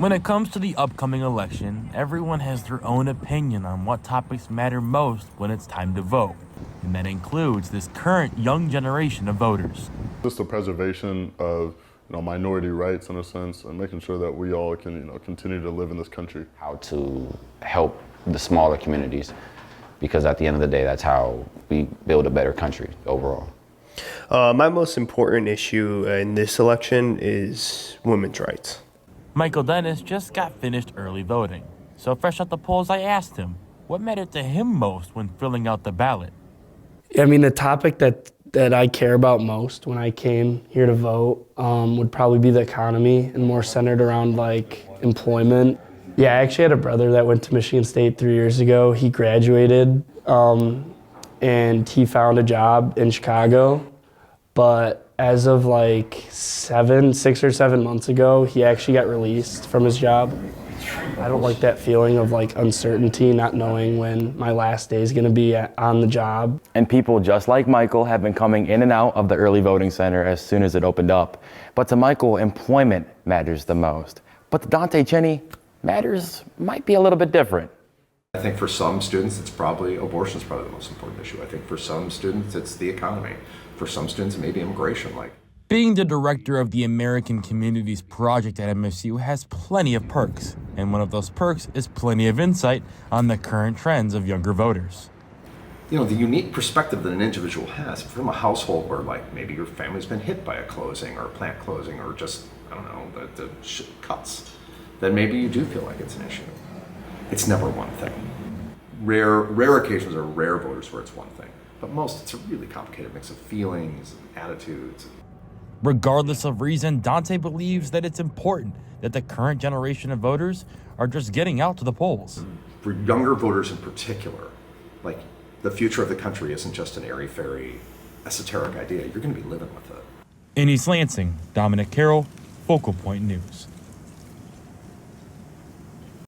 When it comes to the upcoming election, everyone has their own opinion on what topics matter most when it's time to vote, and that includes this current young generation of voters. Just the preservation of minority rights in a sense, and making sure that we all can continue to live in this country. How to help the smaller communities, because at the end of the day, that's how we build a better country overall. My most important issue in this election is women's rights. Michael Dennis just got finished early voting, so fresh out the polls I asked him what mattered to him most when filling out the ballot. I mean, the topic that I care about most when I came here to vote would probably be the economy and more centered around like employment. Yeah, I actually had a brother that went to Michigan State 3 years ago. He graduated and he found a job in Chicago, but as of like 6 or 7 months ago, he actually got released from his job. I don't like that feeling of like uncertainty, not knowing when my last day is gonna be on the job. And people just like Michael have been coming in and out of the early voting center as soon as it opened up. But to Michael, employment matters the most. But to Dante Cheney, matters might be a little bit different. I think for some students, abortion is probably the most important issue. I think for some students, it's the economy. For some students, maybe immigration. Being the director of the American Communities Project at MSU has plenty of perks, and one of those perks is plenty of insight on the current trends of younger voters. The unique perspective that an individual has from a household where maybe your family's been hit by a closing or a plant closing or just, the cuts, then maybe you do feel like it's an issue. It's never one thing. Rare occasions are rare voters where it's one thing, but most it's a really complicated mix of feelings and attitudes. Regardless of reason, Dante believes that it's important that the current generation of voters are just getting out to the polls. For younger voters in particular, the future of the country isn't just an airy-fairy, esoteric idea. You're going to be living with it. In East Lansing, Dominic Carroll, Focal Point News.